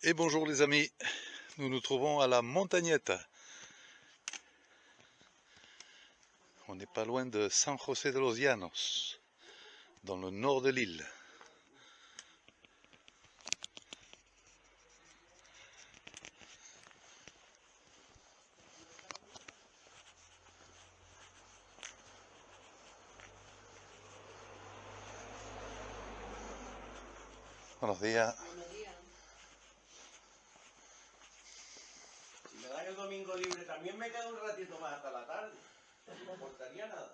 Et bonjour les amis, nous nous trouvons à la Montagnette. On n'est pas loin de San José de los Llanos, dans le nord de l'île. Buenos días. Si me dan el domingo libre, también me quedo un ratito más hasta la tarde. No me importaría nada.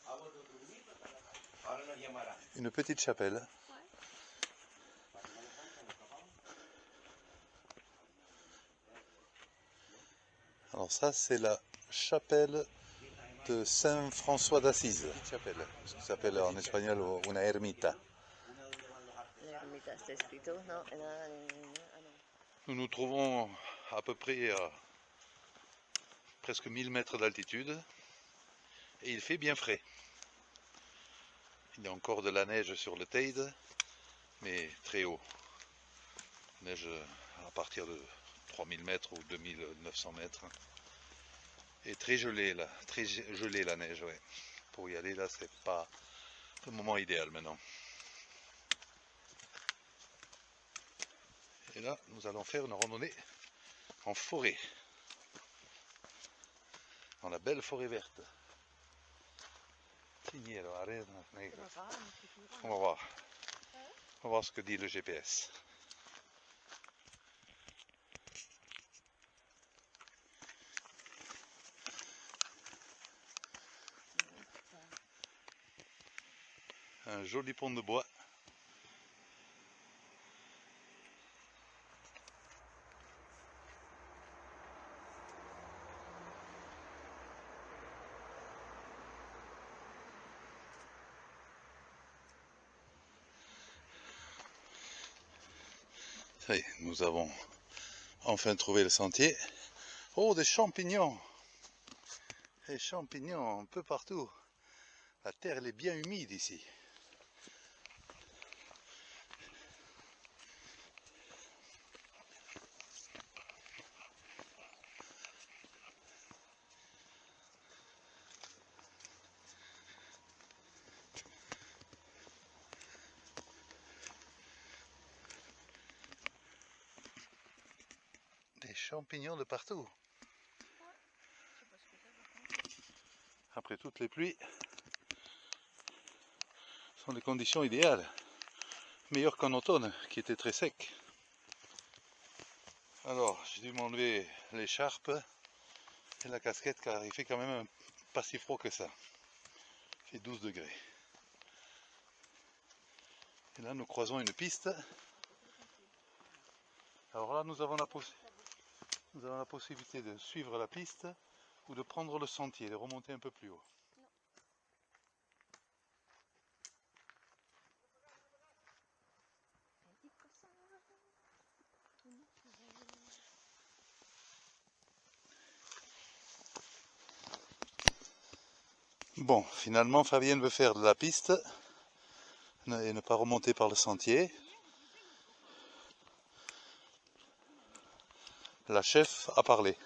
Hago otro turnito hasta la tarde. Ahora nos llamará. Une petite chapelle. Alors ça c'est la chapelle de Saint François d'Assise. Chapelle, ce qui s'appelle en espagnol una ermita. L'ermita está escrito, no, Nous nous trouvons à peu près à presque 1000 mètres d'altitude et il fait bien frais. Il y a encore de la neige sur le Teide, mais très haut. Neige à partir de 3000 mètres ou 2900 mètres. Et très gelé là, très gelé la neige, ouais. Pour y aller là, c'est pas le moment idéal maintenant. Et là, nous allons faire une randonnée en forêt. Dans la belle forêt verte. Signero, arena negra. On va voir. On va voir ce que dit le GPS. Un joli pont de bois. Ça y est, nous avons enfin trouvé le sentier. Oh, des champignons! Des champignons un peu partout. La terre elle est bien humide ici. Des champignons de partout. Après toutes les pluies, ce sont des conditions idéales. Meilleures qu'en automne, qui était très sec. Alors, j'ai dû m'enlever l'écharpe et la casquette car il fait quand même pas si froid que ça. Il fait 12 degrés. Et là, nous croisons une piste. Alors là, nous avons la possibilité de suivre la piste ou de prendre le sentier, de remonter un peu plus haut. Bon, finalement, Fabienne veut faire de la piste et ne pas remonter par le sentier. La chef a parlé.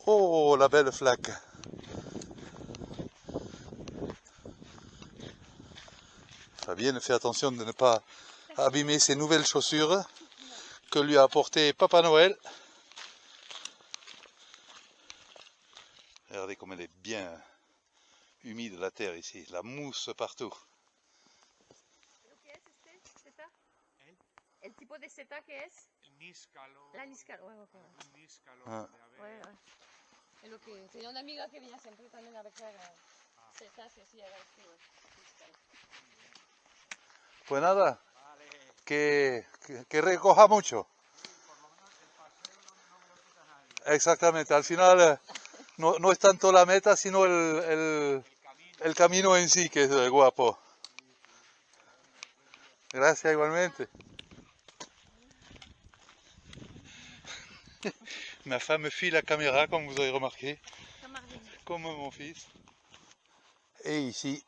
Oh, la belle flaque! Fabienne fait attention de ne pas abîmer ses nouvelles chaussures que lui a apporté Papa Noël. Regardez comme elle est bien humide la terre ici, la mousse partout. ¿El tipo de seta que es? Níscalo. La níscalo, bueno, ok. Un níscalo Ah. de haber. Bueno, es lo que tenía una amiga que venía siempre también a ver setas y así, era así, níscalo. Pues nada, Vale. que recoja mucho. Sí, por lo menos el paseo no me lo quita nadie. Exactamente, al final no es tanto la meta, sino el camino en sí que es guapo. Gracias igualmente. Ma femme fuit la caméra, comme vous avez remarqué, comme mon fils. Et ici,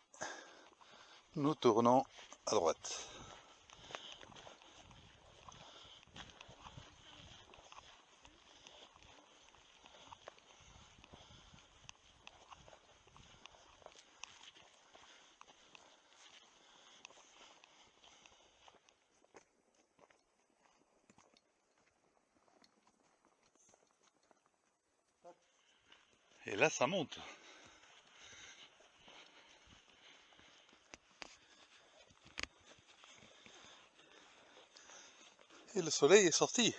Nous tournons à droite. Et là, ça monte. Et le soleil est sorti.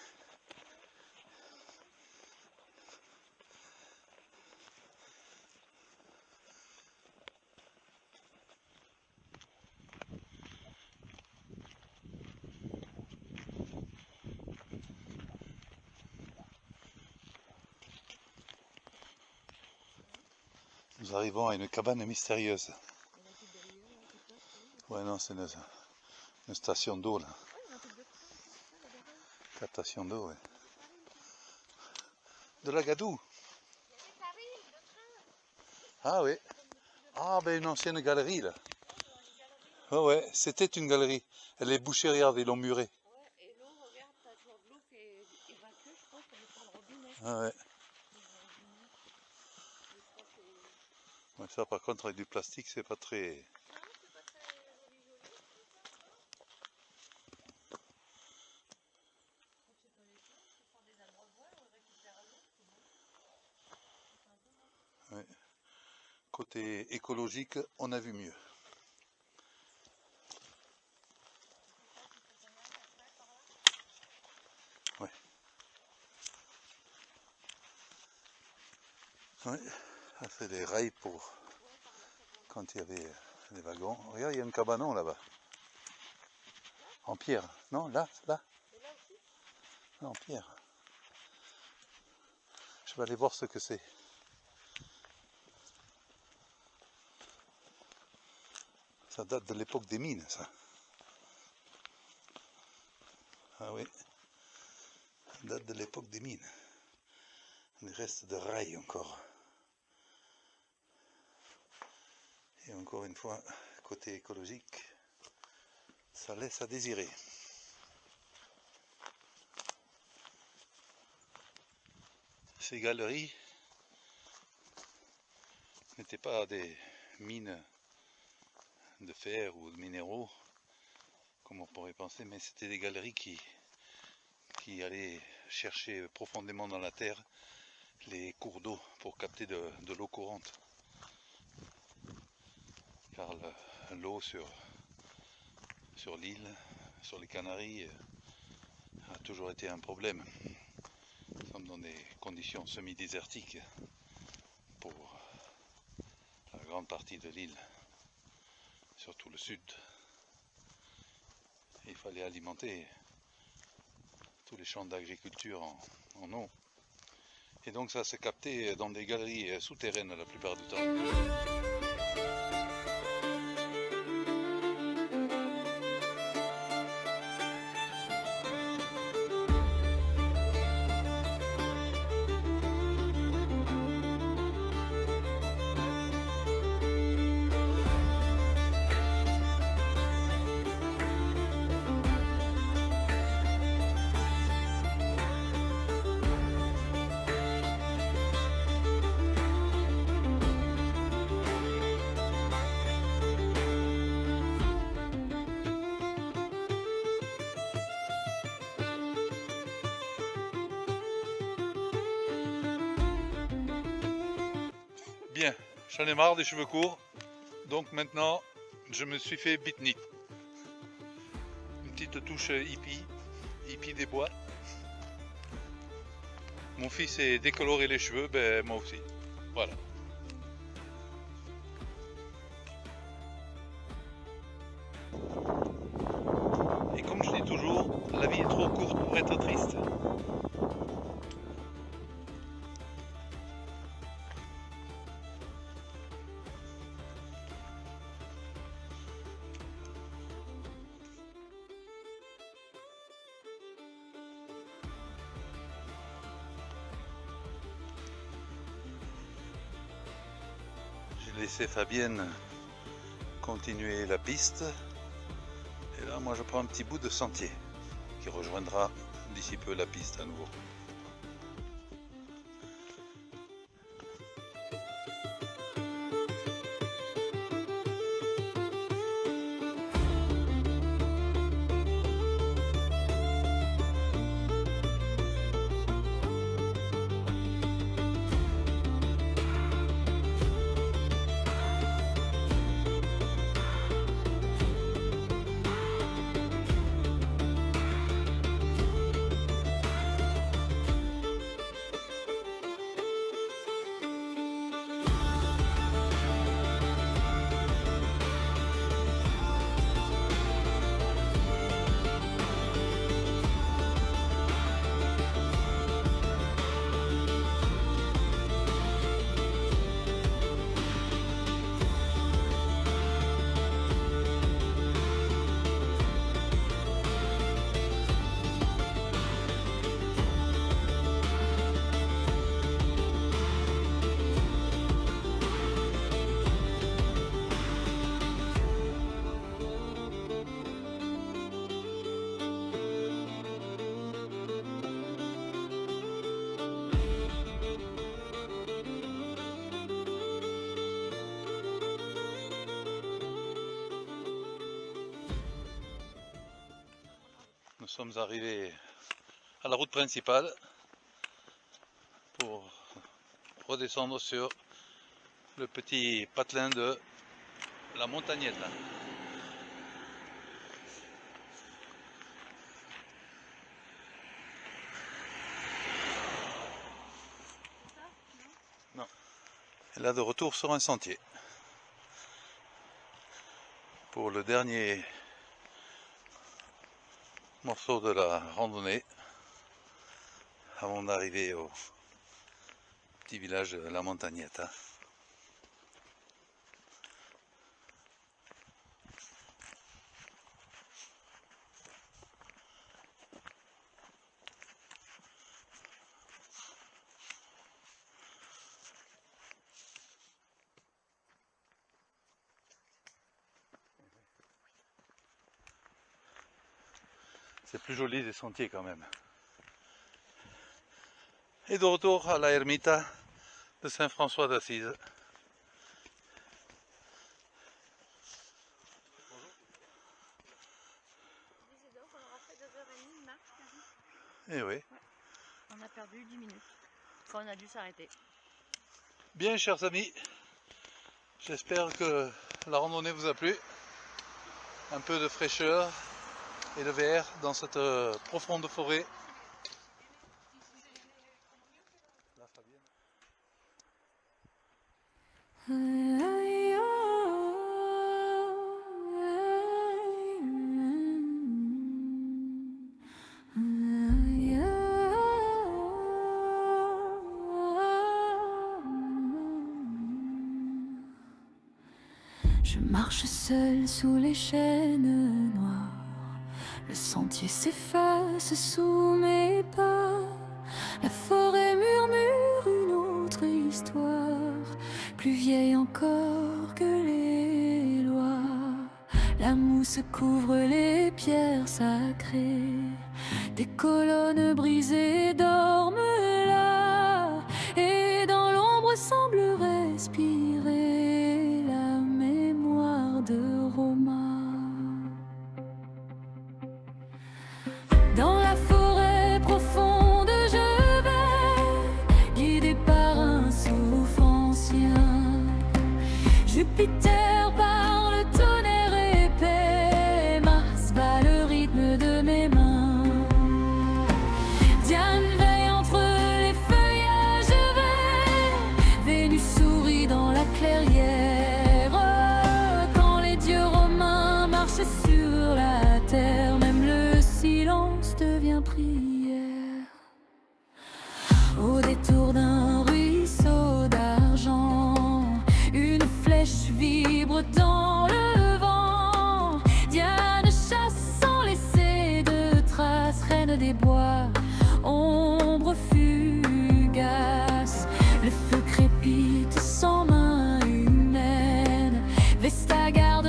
Nous arrivons à une cabane mystérieuse. Ouais, non, c'est une station d'eau là. Captation d'eau, ouais. De la Gadoue. Ah oui. Ah ben une ancienne galerie là. Oh ouais, c'était une galerie. Elle est bouchée, regarde, ils l'ont murée. Ouais, et l'eau, regarde, t'as toujours de l'eau qui est évacuée, je pense, comme par le robinet. Ah ouais. Ouais, ça par contre avec du plastique c'est pas très... Non, c'est pas très joli, joli. C'est pas les choses, ce sont des abreuvoirs, on récupère l'eau, c'est bon. C'est un peu bon. Ouais. Côté écologique, on a vu mieux. Ouais. Ouais. Ça c'est des rails pour quand il y avait les wagons. Regarde, il y a un cabanon là-bas. En pierre. Non, là, là. Et là aussi? Non, en pierre. Je vais aller voir ce que c'est. Ça date de l'époque des mines, ça. Ah oui. Ça date de l'époque des mines. Les restes de rails encore. Et encore une fois, côté écologique, ça laisse à désirer. Ces galeries n'étaient pas des mines de fer ou de minéraux, comme on pourrait penser, mais c'était des galeries qui allaient chercher profondément dans la terre les cours d'eau pour capter de l'eau courante. Car l'eau sur l'île, sur les Canaries, a toujours été un problème. Nous sommes dans des conditions semi-désertiques pour la grande partie de l'île, surtout le sud. Il fallait alimenter tous les champs d'agriculture en eau. Et donc ça s'est capté dans des galeries souterraines la plupart du temps. Bien, j'en ai marre des cheveux courts, donc maintenant je me suis fait beatnik. Une petite touche hippie des bois. Mon fils est décoloré les cheveux, ben moi aussi. Voilà. Et comme je dis toujours, la vie est trop courte pour être triste. J'ai laissé Fabienne continuer la piste. Et là, moi, je prends un petit bout de sentier qui rejoindra d'ici peu la piste à nouveau. Nous sommes arrivés à la route principale pour redescendre sur le petit patelin de la Montagnetta. Non. Et là de retour sur un sentier pour le dernier morceau de la randonnée avant d'arriver au petit village de la Montagnetta. C'est plus joli des sentiers quand même. Et de retour à la ermita de Saint-François d'Assise. Et oui. Ouais. On a perdu 10 minutes. Quand on a dû s'arrêter. Bien, chers amis, j'espère que la randonnée vous a plu. Un peu de fraîcheur et de vert dans cette profonde forêt. Je marche seul sous les chênes noires. Le sentier s'efface sous mes pas. La forêt murmure une autre histoire, plus vieille encore que les lois. La mousse couvre les pierres sacrées. Des colonnes brisées dorment là, et dans l'ombre semble respirer la mémoire de Roma. Dans la forêt profonde je vais, guidé par un souffle ancien. Jupiter par le tonnerre épais, Mars bat le rythme de mes mains. Diane veille entre les feuillages verts, Vénus sourit dans la clairière. Quand les dieux romains marchent sur la terre, même le silence devient prière. Au détour d'un ruisseau d'argent, une flèche vibre dans le vent. Diane chasse sans laisser de traces, reine des bois, ombre fugace. Le feu crépite sans main humaine, Vesta garde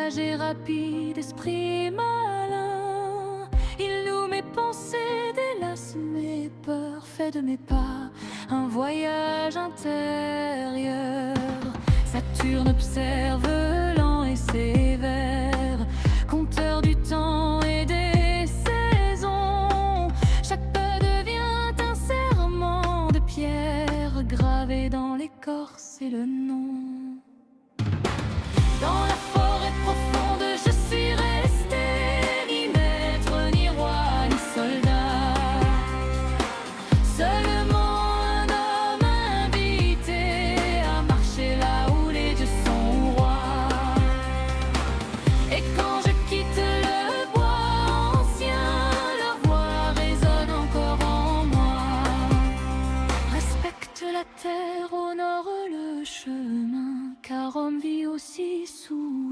sage et rapide, esprit malin. Il loue mes pensées, délace mes peurs, fait de mes pas un voyage intérieur. Saturne observe lent et sévère, compteur du temps et des saisons. Chaque pas devient un serment de pierre, gravé dans l'écorce et le nom. Dans la forêt profonde, je suis resté, ni maître, ni roi, ni soldat. Seulement un homme invité à marcher là où les dieux sont rois. Et quand je quitte le bois ancien, leur voix résonne encore en moi. Respecte la terre, honore le chemin, car homme vit aussi sous